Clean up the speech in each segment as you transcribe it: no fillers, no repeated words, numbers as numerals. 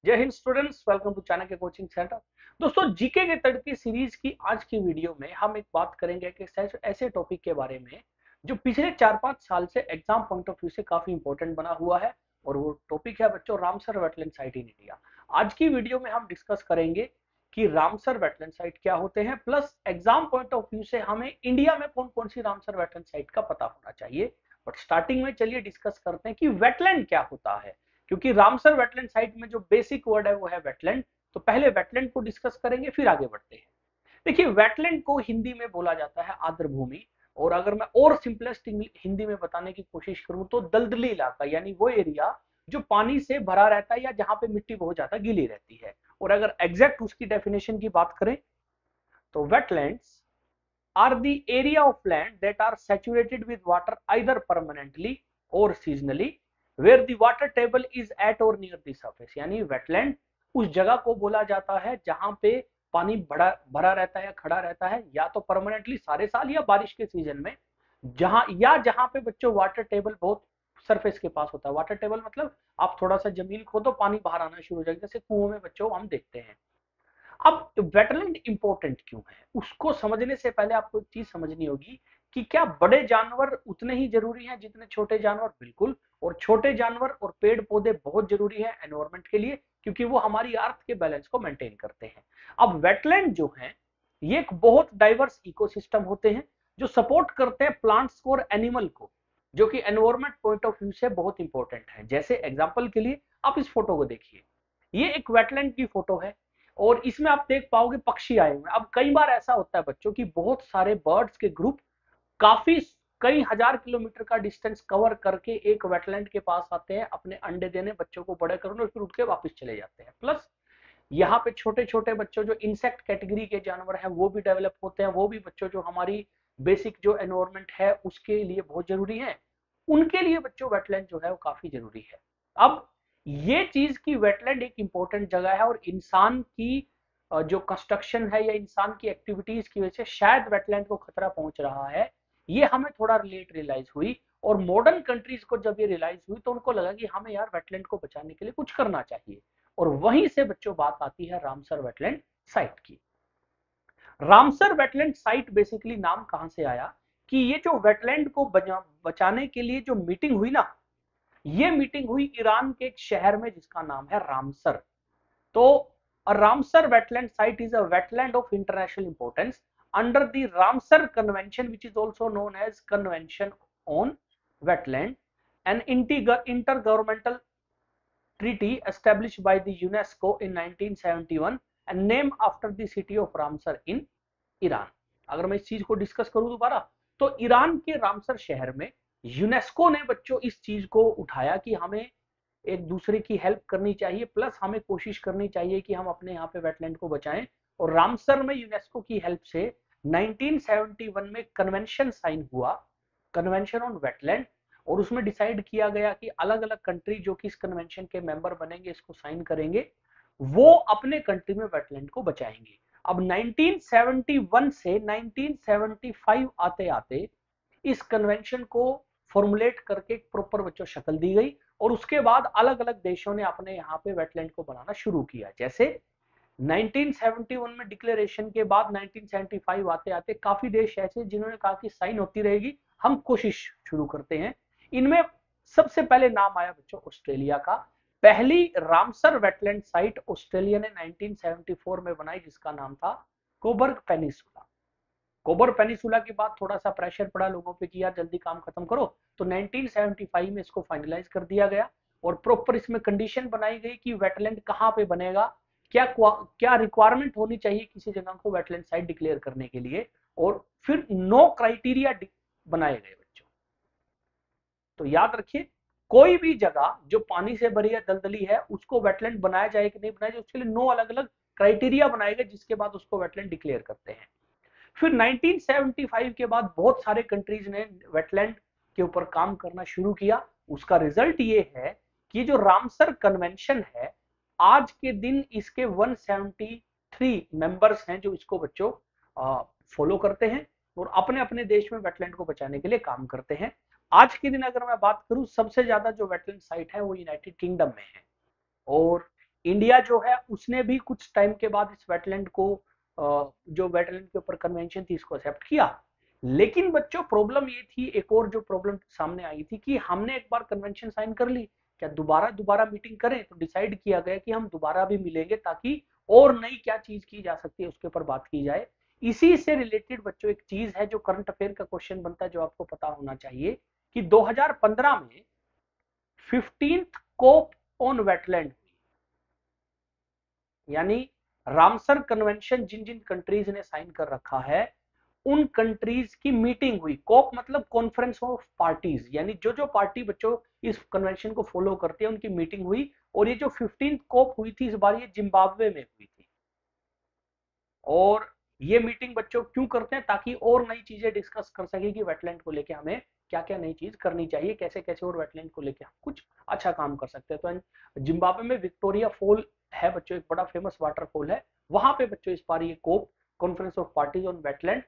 जय हिंद students, welcome to Chanakya coaching centre. दोस्तों, जीके के तड़के सीरीज की आज की वीडियो में हम एक बात करेंगे कि ऐसे टॉपिक के बारे में जो पिछले 4-5 साल से एग्जाम पॉइंट ऑफ व्यू से काफी इंपॉर्टेंट बना हुआ है। और वो टॉपिक है बच्चों Ramsar wetland site in India. आज की वीडियो में हम डिस्कस करेंगे कि रामसर वेटलैंड साइट क्या होते हैं, plus exam point of view से हमें इंडिया में कौन कौन सी रामसर वेटलैंड साइट का पता होना चाहिए। बट स्टार्टिंग में चलिए डिस्कस करते हैं कि वेटलैंड क्या होता है, क्योंकि रामसर वेटलैंड साइट में जो बेसिक वर्ड है वो है वेटलैंड। तो पहले वेटलैंड को डिस्कस करेंगे, फिर आगे बढ़ते हैं। देखिए, वेटलैंड को हिंदी में बोला जाता है आर्द्र भूमि, और अगर मैं और सिंपलेस्ट हिंदी में बताने की कोशिश करूं तो दलदली इलाका, यानी वो एरिया जो पानी से भरा रहता है या जहां पे मिट्टी बहुत ज्यादा गीली रहती है। और अगर एग्जैक्ट उसकी डेफिनेशन की बात करें तो wetlands are the area of land that are saturated with water either permanently or seasonally where the water table is at or near the surface। यानी वेटलैंड उस जगह को बोला जाता है जहां पे पानी भरा भरा रहता है या खड़ा रहता है, या तो परमानेंटली सारे साल या बारिश के सीजन में, जहां पे बच्चों वाटर टेबल बहुत सरफेस के पास होता है। वाटर टेबल मतलब आप थोड़ा सा जमीन खोदो, पानी बाहर आना शुरू हो जाएगा, जैसे कुओं में बच्चों हम देखते हैं। अब वेटलैंड इंपॉर्टेंट क्यों है, उसको समझने से पहले आपको एक चीज समझनी होगी कि क्या बड़े जानवर उतने ही जरूरी हैं जितने छोटे जानवर। बिल्कुल। और छोटे जानवर और पेड़ पौधे बहुत जरूरी है एनवायरमेंट के लिए, क्योंकि वो हमारी अर्थ के बैलेंस को मेंटेन करते हैं। अब वेटलैंड जो है ये एक बहुत डाइवर्स इकोसिस्टम होते हैं जो सपोर्ट करते हैं प्लांट्स को और एनिमल को, जो कि एनवायरमेंट पॉइंट ऑफ व्यू से बहुत इंपॉर्टेंट है। जैसे एग्जांपल के लिए आप इस फोटो को देखिए, ये एक वेटलैंड की फोटो है और इसमें आप देख पाओगे पक्षी आए हुए। अब कई बार ऐसा होता है बच्चों की बहुत सारे बर्ड्स के ग्रुप काफी कई हजार किलोमीटर का डिस्टेंस कवर करके एक वेटलैंड के पास आते हैं अपने अंडे देने, बच्चों को बड़े करने, और फिर उठ के वापस चले जाते हैं। प्लस यहाँ पे छोटे छोटे बच्चों जो इंसेक्ट कैटेगरी के जानवर हैं वो भी डेवलप होते हैं, वो भी बच्चों जो हमारी बेसिक जो एनवायरमेंट है उसके लिए बहुत जरूरी है, उनके लिए बच्चों वेटलैंड जो है वो काफी जरूरी है। अब ये चीज की वेटलैंड एक इंपॉर्टेंट जगह है, और इंसान की जो कंस्ट्रक्शन है या इंसान की एक्टिविटीज की वजह से शायद वेटलैंड को खतरा पहुंच रहा है, ये हमें थोड़ा लेट रियलाइज हुई। और मॉडर्न कंट्रीज को जब ये रियलाइज हुई तो उनको लगा कि हमें यार वेटलैंड को बचाने के लिए कुछ करना चाहिए। और वहीं से बच्चों बात आती है रामसर वेटलैंड साइट की। रामसर वेटलैंड साइट बेसिकली नाम कहां से आया कि ये जो वेटलैंड को बचाने के लिए जो मीटिंग हुई ना, ये मीटिंग हुई ईरान के एक शहर में जिसका नाम है रामसर। तो Ramsar wetland site is a wetland of international importance under the Ramsar convention which is also known as convention on wetland, an intergovernmental treaty established by the UNESCO in 1971 and named after the city of Ramsar in Iran. अगर मैं इस चीज को discuss करूं दोबारा, तो Iran के Ramsar शहर में यूनेस्को ने बच्चों इस चीज को उठाया कि हमें एक दूसरे की हेल्प करनी चाहिए, प्लस हमें कोशिश करनी चाहिए कि हम अपने यहाँ पे वेटलैंड को बचाएं। और रामसर में यूनेस्को की हेल्प से 1971 में कन्वेंशन साइन हुआ, कन्वेंशन ऑन वेटलैंड। और उसमें डिसाइड किया गया कि अलग अलग कंट्री जो कि इस कन्वेंशन के मेंबर बनेंगे, इसको साइन करेंगे, वो अपने कंट्री में वेटलैंड को बचाएंगे। अब 1971 से 1975 आते आते इस कन्वेंशन को फॉर्मुलेट करके एक प्रॉपर बच्चों शक्ल दी गई, और उसके बाद अलग अलग देशों ने अपने यहाँ पे वेटलैंड को बनाना शुरू किया। जैसे 1971 में डिक्लेरेशन के बाद 1975 आते आते काफी देश ऐसे जिन्होंने कहा कि साइन होती रहेगी, हम कोशिश शुरू करते हैं। इनमें सबसे पहले नाम आया बच्चों ऑस्ट्रेलिया का। पहली रामसर वेटलैंड साइट ऑस्ट्रेलिया ने 1974 में बनाई, जिसका नाम था कोबर्ग पेनिसुला। कोबर पेनिसुला के बाद थोड़ा सा प्रेशर पड़ा लोगों पे कि यार जल्दी काम खत्म करो, तो 1975 में इसको फाइनलाइज कर दिया गया। और प्रॉपर इसमें कंडीशन बनाई गई कि वेटलैंड कहां पे बनेगा, क्या क्या रिक्वायरमेंट होनी चाहिए किसी जगह को वेटलैंड साइट डिक्लेयर करने के लिए, और फिर 9 क्राइटेरिया बनाए गए बच्चों। तो याद रखिए, कोई भी जगह जो पानी से भरी है, दलदली है, उसको वेटलैंड बनाया जाए कि नहीं बनाया जाए, उसके लिए 9 अलग अलग क्राइटेरिया बनाए गए, जिसके बाद उसको वेटलैंड डिक्लेयर करते हैं। फिर 1975 के बाद बहुत सारे कंट्रीज ने वेटलैंड के ऊपर काम करना शुरू किया। उसका रिजल्ट ये है कि जो रामसर कन्वेंशन है, आज के दिन इसके 173 मेंबर्स हैं जो इसको बच्चों फॉलो करते हैं और अपने अपने देश में वेटलैंड को बचाने के लिए काम करते हैं। आज के दिन अगर मैं बात करूं, सबसे ज्यादा जो वेटलैंड साइट है वो यूनाइटेड किंगडम में है, और इंडिया जो है उसने भी कुछ टाइम के बाद इस वेटलैंड को जो वेटलैंड के ऊपर कन्वेंशन थी इसको एक्सेप्ट किया। लेकिन बच्चों प्रॉब्लम ये थी, एक और जो प्रॉब्लम सामने आई थी कि हमने एक बार कन्वेंशन साइन कर ली, क्या दोबारा दोबारा मीटिंग करें? तो डिसाइड किया गया कि हम दोबारा भी मिलेंगे ताकि और नई क्या चीज की जा सकती है उसके ऊपर बात की जाए। इसी से रिलेटेड बच्चों एक चीज है जो करंट अफेयर का क्वेश्चन बनता है, जो आपको पता होना चाहिए कि 2015 में 15th कोप ऑन वेटलैंड, यानी रामसर कन्वेंशन जिन जिन कंट्रीज ने साइन कर रखा है उन कंट्रीज की मीटिंग हुई। कोप मतलब कॉन्फ्रेंस ऑफ पार्टीज, यानी जो जो पार्टी बच्चों इस कन्वेंशन को फॉलो करती है उनकी मीटिंग हुई। और ये जो 15th कोप हुई थी इस बार ये जिम्बाब्वे में हुई थी। और ये मीटिंग बच्चों क्यों करते हैं? ताकि और नई चीजें डिस्कस कर सके कि वेटलैंड को लेके हमें क्या क्या नई चीज करनी चाहिए, कैसे कैसे और वेटलैंड को लेके हम कुछ अच्छा काम कर सकते हैं। तो जिम्बाब्वे में विक्टोरिया फॉल है बच्चों, एक बड़ा फेमस वाटरफॉल है, वहां पे बच्चों इस बार ये COP conference of parties on wetland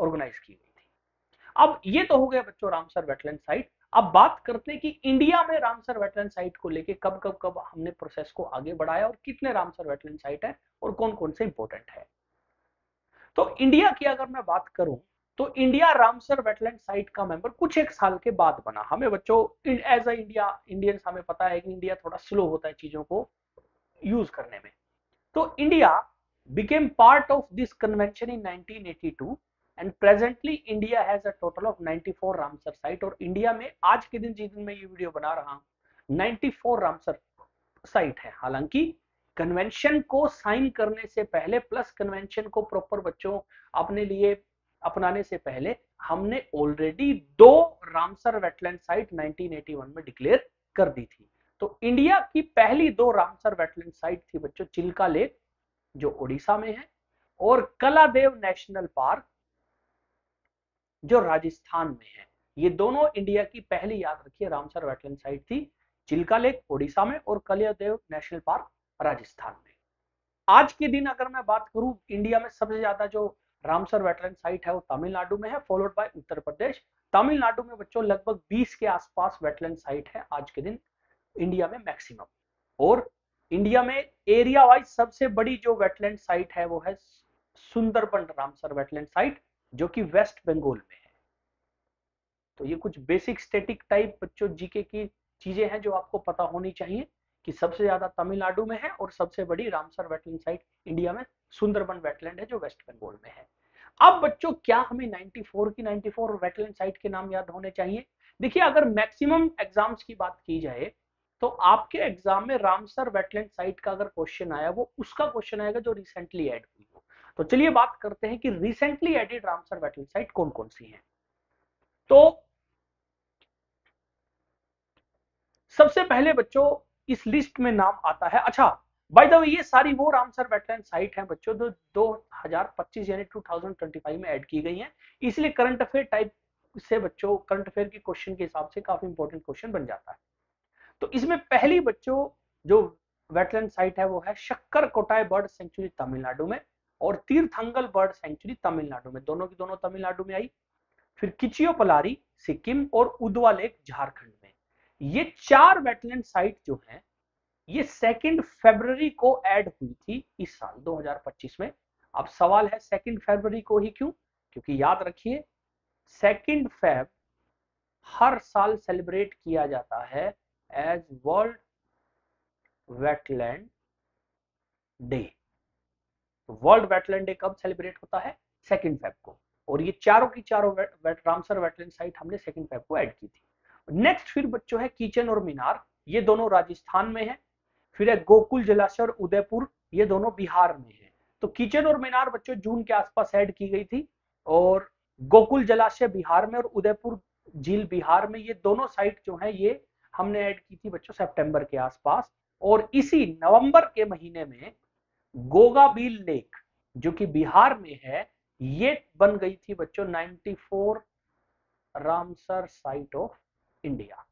organise की गई थी। अब ये तो हो गया बच्चों रामसर वेटलैंड साइट। अब बात करते हैं कि इंडिया में रामसर वेटलैंड साइट को लेके कब कब कब हमने प्रोसेस को आगे बढ़ाया और कितने रामसर वेटलैंड साइट है और कौन कौन से इंपॉर्टेंट है। तो इंडिया की अगर मैं बात करूं तो इंडिया रामसर वेटलैंड साइट का मेंबर कुछ एक साल के बाद बना। हमें बच्चों एज अ इंडिया इंडियंस हमें पता है कि इंडिया थोड़ा स्लो होता है चीजों को यूज करने में। तो India became part of this convention in 1982 and presently India has a total of 94 Ramsar site. और इंडिया में आज के दिन जिस दिन मैं ये वीडियो बना रहा हूं 94 रामसर साइट है। हालांकि कन्वेंशन को साइन करने से पहले प्लस कन्वेंशन को प्रॉपर बच्चों अपने लिए अपनाने से पहले हमने ऑलरेडी 2 रामसर वेटलैंड साइट 1981 में डिक्लेयर कर दी थी। तो इंडिया की पहली 2 रामसर वेटलैंड साइट थी बच्चों चिल्का लेक जो ओडिशा में है और कलादेव नेशनल पार्क जो राजस्थान में है। ये दोनों इंडिया की पहली, याद रखिए, रामसर वेटलैंड साइट थी। चिल्का लेक ओडिशा में और कलादेव नेशनल पार्क राजस्थान में। आज के दिन अगर मैं बात करूं इंडिया में सबसे ज्यादा जो रामसर वेटलैंड साइट है वो तमिलनाडु में है, फॉलोड बाय उत्तर प्रदेश। तमिलनाडु में बच्चों लगभग 20 के आसपास वेटलैंड साइट है आज के दिन इंडिया में मैक्सिमम। और इंडिया में एरिया वाइज सबसे बड़ी जो वेटलैंड साइट है वो है सुंदरबन रामसर वेटलैंड साइट जो कि वेस्ट बंगाल में है। तो ये कुछ बेसिक स्टैटिक टाइप बच्चों जीके की चीजें हैं जो आपको पता होनी चाहिए कि सबसे ज्यादा तमिलनाडु में है और सबसे बड़ी रामसर वेटलैंड साइट इंडिया में सुंदरबन वेटलैंड है जो वेस्ट बंगाल में है। अब बच्चों क्या हमें 94 की 94 वेटलैंड साइट के नाम याद होने चाहिए? देखिए अगर मैक्सिमम एग्जाम्स की बात की जाए तो आपके एग्जाम में रामसर वेटलैंड साइट का अगर क्वेश्चन आया वो उसका क्वेश्चन आएगा जो रिसेंटली ऐड हुई हो। तो चलिए बात करते हैं कि recently added Ramsar wetland site कौन कौन सी हैं। तो सबसे पहले बच्चों इस लिस्ट में नाम आता है, अच्छा बाय द वे ये सारी वो रामसर वेटलैंड साइट हैं बच्चों जो 2025 यानी 2025 में ऐड की गई हैं। इसलिए करंट अफेयर टाइप से बच्चों करंट अफेयर के क्वेश्चन के हिसाब से काफी इंपॉर्टेंट क्वेश्चन बन जाता है। तो इसमें पहली बच्चों जो वेटलैंड साइट है वो है शक्कर कोटाई बर्ड सेंचुरी तमिलनाडु में और तीर्थंगल बर्ड सेंचुरी तमिलनाडु में, दोनों की दोनों तमिलनाडु में आई। फिर किचियो पलारी सिक्किम और उदवा लेक झारखंड में। ये 4 वेटलैंड साइट जो हैं ये 2 फरवरी को ऐड हुई थी इस साल 2025 में। अब सवाल है 2 फरवरी को ही क्यों? क्योंकि याद रखिए 2 फेब हर साल सेलिब्रेट किया जाता है as world wetland day. World wetland day कब सेलिब्रेट होता है? 2 फेब को। और ये चारों की चारों रामसर वेटलैंड साइट हमने 2 फेब को ऐड की थी। नेक्स्ट फिर बच्चों है किचन और मीनार, ये दोनों राजस्थान में है। फिर है गोकुल जलाशय और उदयपुर, ये दोनों बिहार में है। तो किचन और मीनार बच्चों जून के आसपास ऐड की गई थी और गोकुल जलाशय बिहार में और उदयपुर झील बिहार में, ये दोनों साइट जो है ये हमने ऐड की थी बच्चों सितंबर के आसपास। और इसी नवंबर के महीने में गोगाबील लेक जो कि बिहार में है ये बन गई थी बच्चों 94 रामसर साइट ऑफ इंडिया।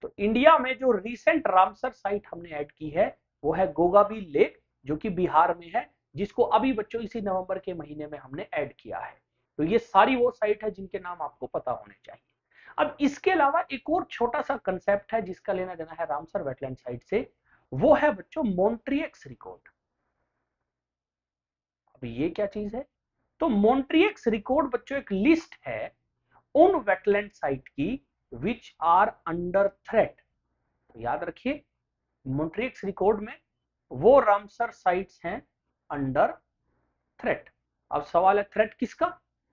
तो इंडिया में जो रिसेंट रामसर साइट हमने ऐड की है वो है गोगाबील लेक जो कि बिहार में है, जिसको अभी बच्चों इसी नवंबर के महीने में हमने ऐड किया है। तो ये सारी वो साइट है जिनके नाम आपको पता होने चाहिए। अब इसके अलावा एक और छोटा सा कंसेप्ट है जिसका लेना देना है रामसर वेटलैंड साइट से, वो है बच्चों मॉन्ट्रियक्स रिकॉर्ड। अब ये क्या चीज है? तो मॉन्ट्रियक्स रिकॉर्ड बच्चों एक लिस्ट है उन वेटलैंड साइट की विच आर अंडर थ्रेट। तो याद रखिए, मॉन्ट्रियक्स रिकॉर्ड में वो रामसर साइट्स हैं अंडर थ्रेट। अब सवाल है थ्रेट किसका?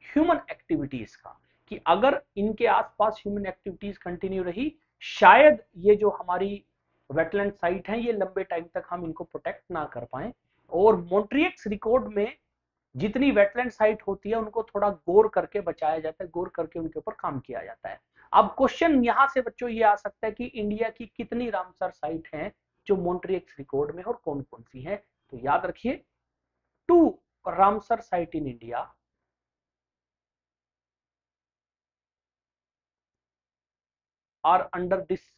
ह्यूमन एक्टिविटीज का, कि अगर इनके आसपास ह्यूमन एक्टिविटीज कंटिन्यू रही, शायद ये जो हमारी वेटलैंड साइट है ये लंबे टाइम तक हम इनको प्रोटेक्ट ना कर पाए। और मॉन्ट्रियक्स रिकॉर्ड में जितनी वेटलैंड साइट होती है उनको थोड़ा गौर करके बचाया जाता है, गौर करके उनके ऊपर काम किया जाता है। अब क्वेश्चन यहां से बच्चों ये आ सकता है कि इंडिया की कितनी रामसर साइट हैं जो मॉन्ट्रियक्स रिकॉर्ड में और कौन कौन सी हैं? तो याद रखिए, 2 Ramsar site in India are under this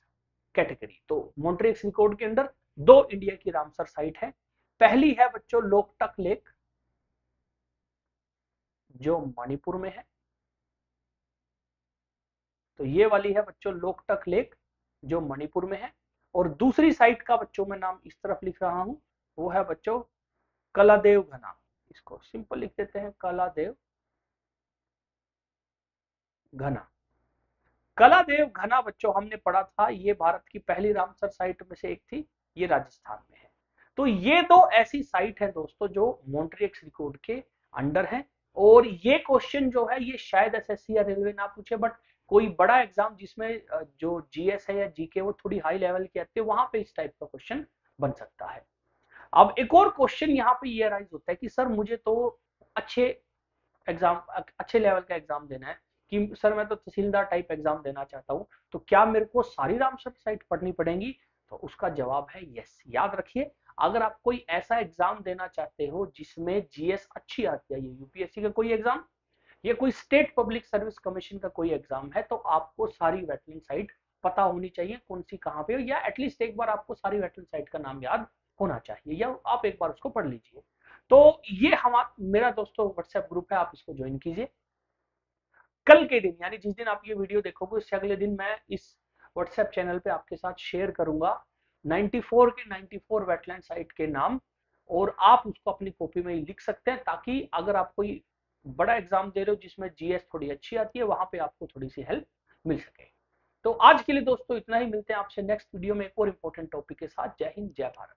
category. तो मॉन्ट्रियक्स रिकॉर्ड के अंदर 2 इंडिया की रामसर साइट है। पहली है बच्चों लोकटक लेक, जो मणिपुर में है। तो ये वाली है बच्चों लोकटक लेक, जो मणिपुर में है। और दूसरी साइट का बच्चों मैं नाम इस तरफ लिख रहा हूं, वो है बच्चों कलादेव घना। इसको सिंपल लिख देते हैं, कलादेव घना। कलादेव घना बच्चों हमने पढ़ा था, ये भारत की पहली रामसर साइट में से एक थी, ये राजस्थान में है। तो ये दो ऐसी साइट है दोस्तों जो मॉन्ट्रियक्स रिकॉर्ड के अंडर है। और ये क्वेश्चन जो है ये शायद एसएससी या रेलवे ना पूछे, बट कोई बड़ा एग्जाम जिसमें जो जीएस है या जीके वो थोड़ी हाई लेवल की आती है, वहां पे इस टाइप का क्वेश्चन बन सकता है। अब एक और क्वेश्चन यहाँ पे ये राइज होता है कि सर मुझे तो अच्छे एग्जाम, अच्छे लेवल का एग्जाम देना है, कि सर मैं तो तहसीलदार टाइप एग्जाम देना चाहता हूँ, तो क्या मेरे को सारी रामसर साइट पढ़नी पड़ेगी? तो उसका जवाब है यस। याद रखिए, अगर आप कोई ऐसा एग्जाम देना चाहते हो जिसमें जीएस अच्छी आती है, ये यूपीएससी का कोई एग्जाम या कोई स्टेट पब्लिक सर्विस कमीशन का कोई एग्जाम है, तो आपको सारी वेटलैंड साइट पता होनी चाहिए कौन सी कहाँ पे हो, या एटलीस्ट एक बार आपको सारी वेटलैंड साइट का नाम याद होना चाहिए, या आप एक बार उसको पढ़ लीजिए। तो ये हमारा मेरा दोस्तों व्हाट्सएप ग्रुप है, आप इसको ज्वाइन कीजिए। कल के दिन यानी जिस दिन आप ये वीडियो देखोगे उससे अगले दिन मैं इस व्हाट्सएप चैनल पे आपके साथ शेयर करूंगा 94 के 94 वेटलैंड साइट के नाम, और आप उसको अपनी कॉपी में ही लिख सकते हैं, ताकि अगर आप कोई बड़ा एग्जाम दे रहे हो जिसमें जीएस थोड़ी अच्छी आती है, वहां पे आपको थोड़ी सी हेल्प मिल सके। तो आज के लिए दोस्तों इतना ही, मिलते हैं आपसे नेक्स्ट वीडियो में एक और इंपॉर्टेंट टॉपिक के साथ। जय हिंद, जय भारत।